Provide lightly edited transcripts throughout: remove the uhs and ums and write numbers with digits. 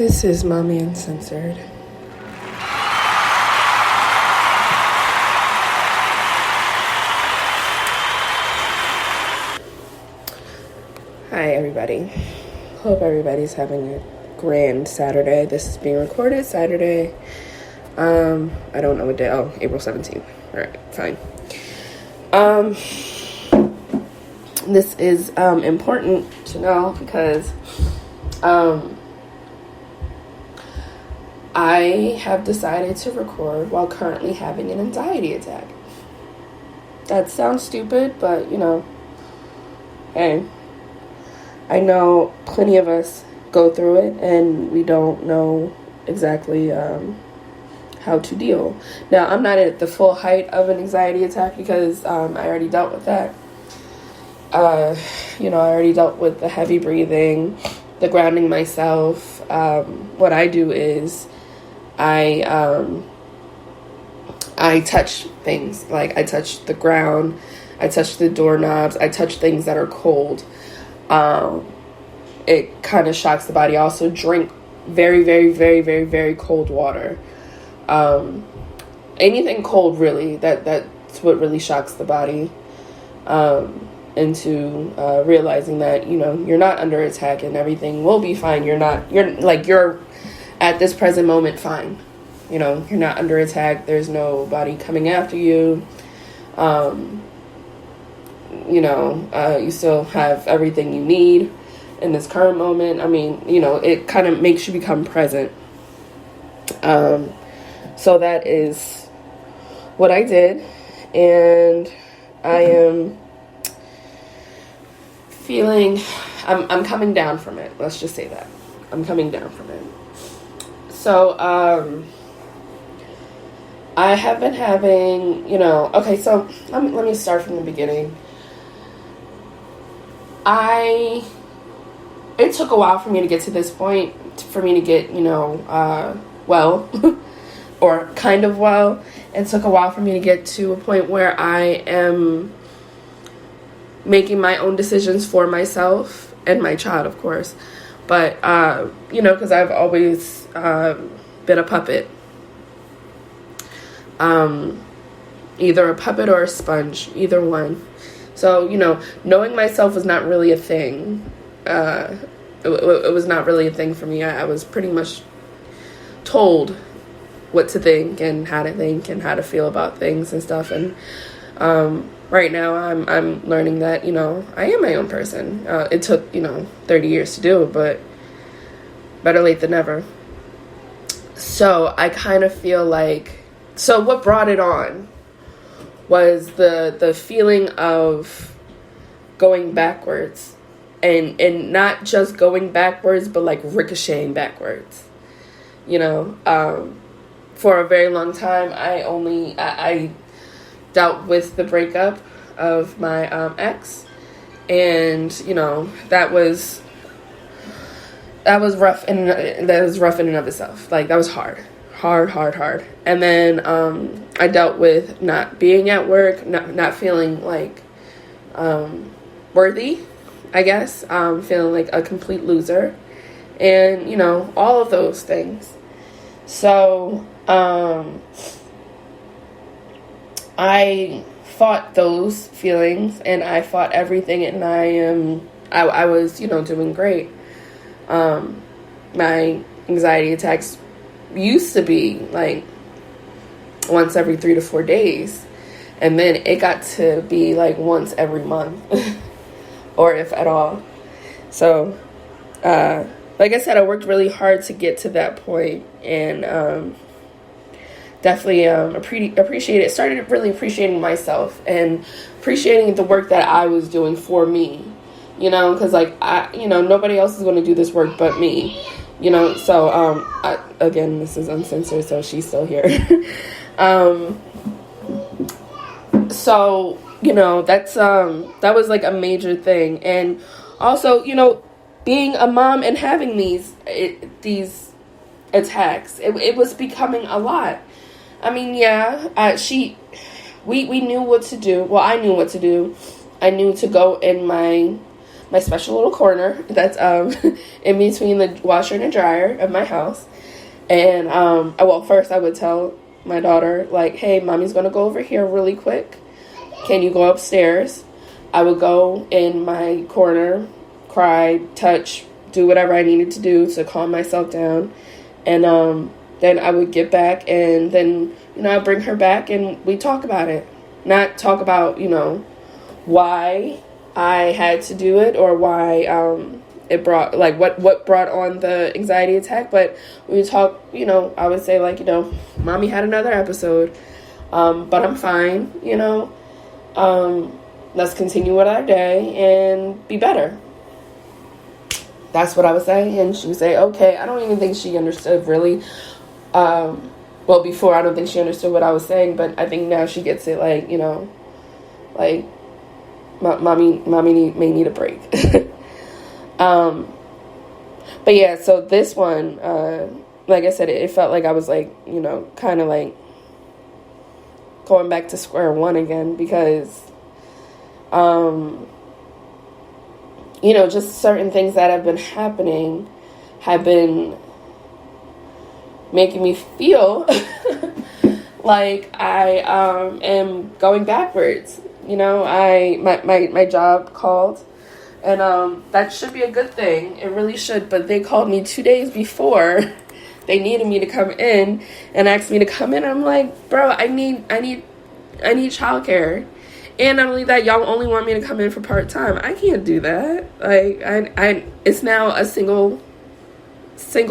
This is Mommy Uncensored. Hi, everybody. Hope everybody's having a grand Saturday. This is being recorded Saturday. I don't know what day. Oh, April 17th. All right, fine. This is important to know because I have decided to record while currently having an anxiety attack. That sounds stupid, but hey, I know plenty of us go through it and we don't know exactly how to deal. Now, I'm not at the full height of an anxiety attack because I already dealt with that. I already dealt with the heavy breathing, the grounding myself. What I do is I touch things. Like, I touch the ground, I touch the doorknobs, I touch things that are cold. It kind of shocks the body. I also drink very, very, very, very, very cold water. Anything cold, really, that's what really shocks the body into realizing that, you're not under attack and everything will be fine. You're at this present moment fine. You're not under attack. There's nobody coming after you. You still have everything you need in this current moment. I mean, it kind of makes you become present. So that is what I did, and I am feeling, I'm coming down from it. Let's just say that. I'm coming down from it. So, I have been having, okay, so let me start from the beginning. It took a while for me to get to this point, for me to get, well, or kind of well. It took a while for me to get to a point where I am making my own decisions for myself and my child, of course. But, because I've always been a puppet. Either a puppet or a sponge, either one. So, knowing myself was not really a thing. It was not really a thing for me. I was pretty much told what to think and how to feel about things and stuff. And right now I'm learning that, I am my own person. It took, 30 years to do it, but better late than never. So I kind of feel like, so what brought it on was the feeling of going backwards, and not just going backwards, but like ricocheting backwards. For a very long time, I dealt with the breakup of my ex, and that was rough, and that was rough in and of itself. Like, that was hard. And then I dealt with not being at work, not feeling like worthy, I guess, feeling like a complete loser, and all of those things. So I fought those feelings, and I fought everything, and I was doing great. My anxiety attacks used to be like once every 3 to 4 days, and then it got to be like once every month or if at all. So like I said, I worked really hard to get to that point, and definitely appreciate it. Started really appreciating myself and appreciating the work that I was doing for me, because like nobody else is going to do this work but me. So, again, this is Uncensored, so she's still here. So, that was like a major thing. And also, being a mom and having these attacks, it was becoming a lot. I mean, yeah, we knew what to do. Well, I knew what to do. I knew to go in my my special little corner that's in between the washer and the dryer of my house. And well, first I would tell my daughter, like, hey, mommy's gonna go over here really quick. Can you go upstairs? I would go in my corner, cry, touch, do whatever I needed to do to calm myself down. And then I would get back, and then, I'd bring her back and we talk about it. Not talk about, why I had to do it or why it brought, like, what brought on the anxiety attack. But we talk, I would say, like, mommy had another episode, but I'm fine, let's continue with our day and be better. That's what I would say. And she would say, okay. I don't even think she understood really. Well, before, I don't think she understood what I was saying, but I think now she gets it, like, like, mommy may need a break. But yeah, so this one, like I said, it felt like I was, like, kind of like going back to square one again, because, just certain things that have been happening have been making me feel like I am going backwards. My job called, and that should be a good thing. It really should. But they called me 2 days before they needed me to come in and asked me to come in. I'm like, bro, I need childcare. And not only that, y'all only want me to come in for part-time. I can't do that. Like, I it's now a single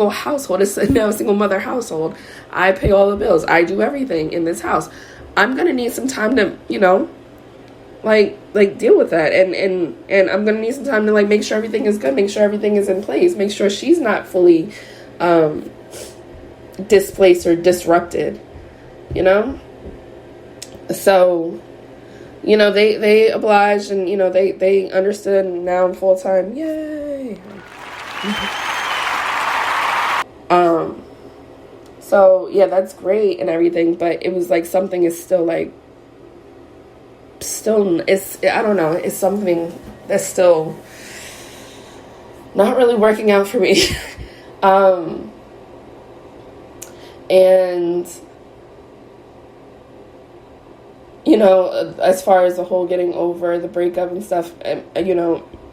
household. It's now a single mother household. I pay all the bills. I do everything in this house. I'm gonna need some time to, like deal with that. And I'm gonna need some time to, like, make sure everything is good, make sure everything is in place, make sure she's not fully displaced or disrupted, So, they obliged, and, they understood, and now I'm full-time. Yay. So yeah, that's great and everything, but it was like something is still I don't know, it's something that's still not really working out for me. And as far as the whole getting over the breakup and stuff,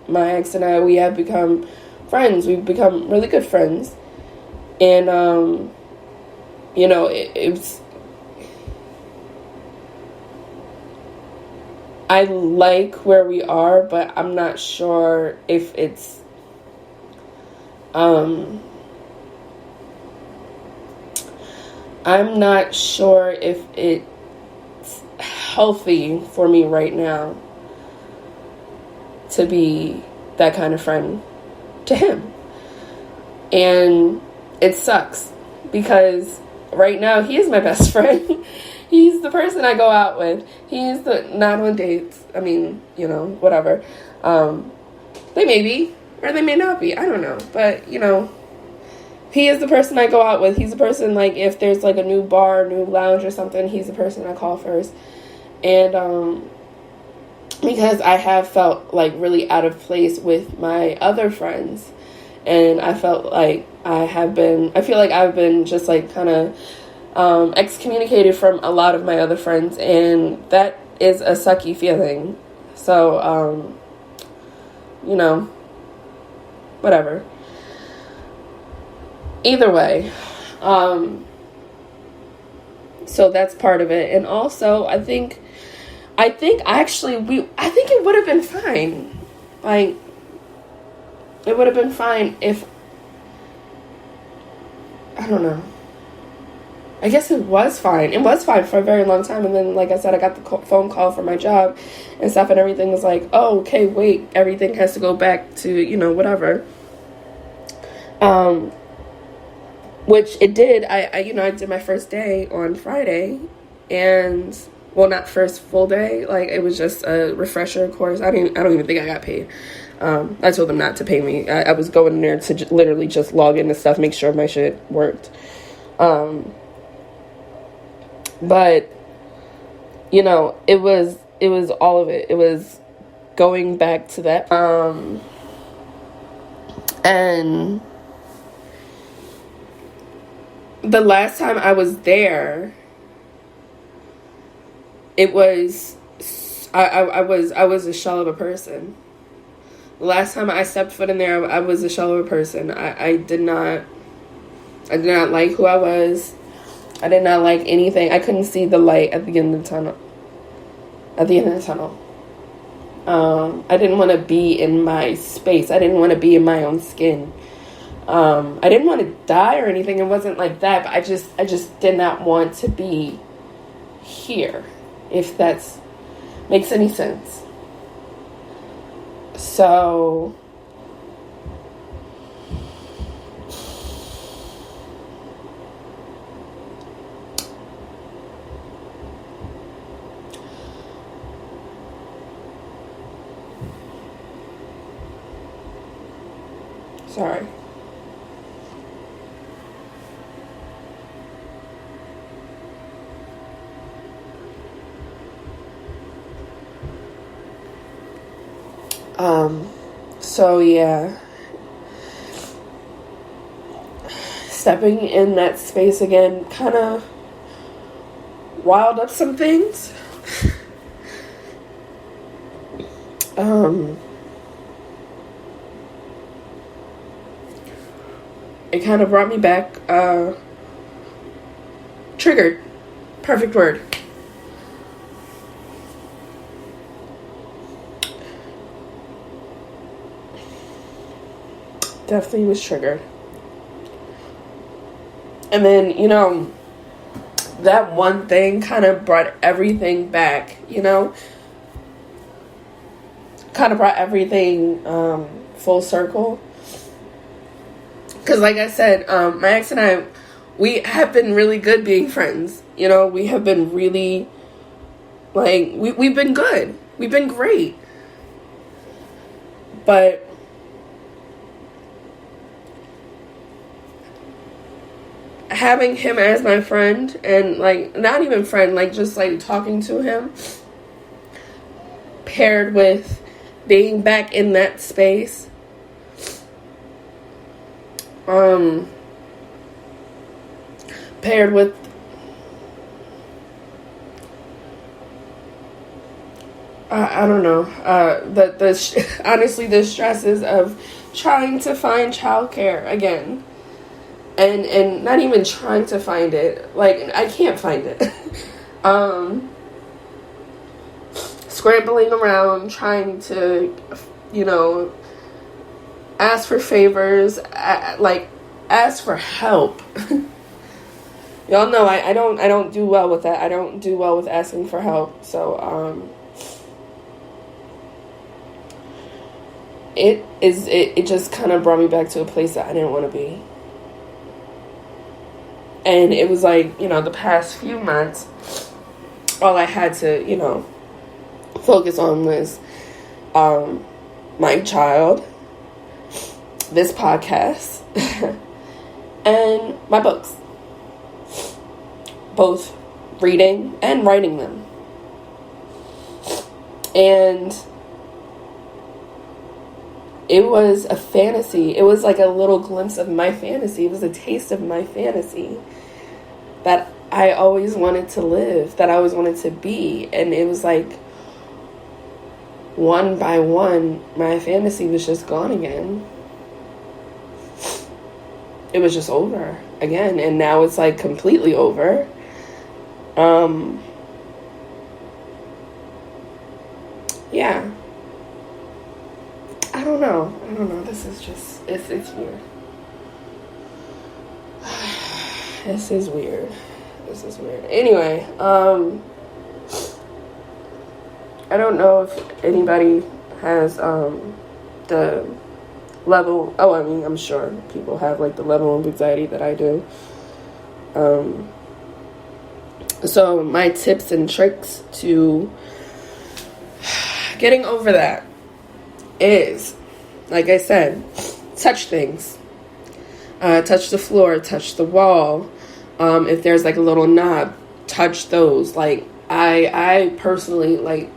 my ex and I, we have become friends. We've become really good friends. And, it's, I like where we are, but I'm not sure if it's, I'm not sure if it's healthy for me right now to be that kind of friend to him. And it sucks because right now he is my best friend. He's the person I go out with. He's not on dates. I mean, whatever. They may be, or they may not be. I don't know. But, he is the person I go out with. He's the person, like, if there's, like, a new bar, new lounge or something, he's the person I call first. And, because I have felt, like, really out of place with my other friends. And I felt like I feel like I've been just, like, kind of excommunicated from a lot of my other friends. And that is a sucky feeling. So, whatever. Either way, so that's part of it. And also, I think it would have been fine. Like, it would have been fine if, I don't know. I guess it was fine. It was fine for a very long time. And then, like I said, I got the phone call from my job and stuff, and everything was like, oh, okay, wait, everything has to go back to, whatever. Which it did. I did my first day on Friday, and, well, not first full day. Like, it was just a refresher course. I don't even think I got paid. I told them not to pay me. I was going in there to literally just log in and stuff, make sure my shit worked. But, it was all of it. It was going back to that. And the last time I was there, it was, I was a shell of a person. The last time I stepped foot in there, I was a shell of a person. I did not like who I was. I did not like anything. I couldn't see the light at the end of the tunnel. I didn't want to be in my space. I didn't want to be in my own skin. I didn't want to die or anything. It wasn't like that. But I just did not want to be here, if that makes any sense. So sorry. So yeah, stepping in that space again kind of riled up some things. It kind of brought me back, triggered, perfect word. Definitely was triggered. And then, that one thing kind of brought everything back, kind of brought everything full circle. Because like I said, my ex and I, we have been really good being friends. We have been really, we've been good. We've been great. But having him as my friend and not even friend, just talking to him, paired with being back in that space, paired with I don't know, honestly the stresses of trying to find childcare again. And not even trying to find it. I can't find it. Scrambling around, trying to, ask for favors, ask for help. Y'all know I don't do well with that. I don't do well with asking for help. So, it just kind of brought me back to a place that I didn't want to be. And it was the past few months, all I had to, focus on was my child, this podcast, and my books. Both reading and writing them. And it was a fantasy. It was like a little glimpse of my fantasy. It was a taste of my fantasy that I always wanted to live, that I always wanted to be. And it was one by one, my fantasy was just gone again. It was just over again. And now it's completely over. Yeah. I don't know. This is just, it's weird. This is weird. Anyway, I don't know if anybody has the level. Oh, I'm sure people have the level of anxiety that I do. So my tips and tricks to getting over that is, like I said, touch things. Touch the floor, touch the wall. If there's a little knob, touch those. I personally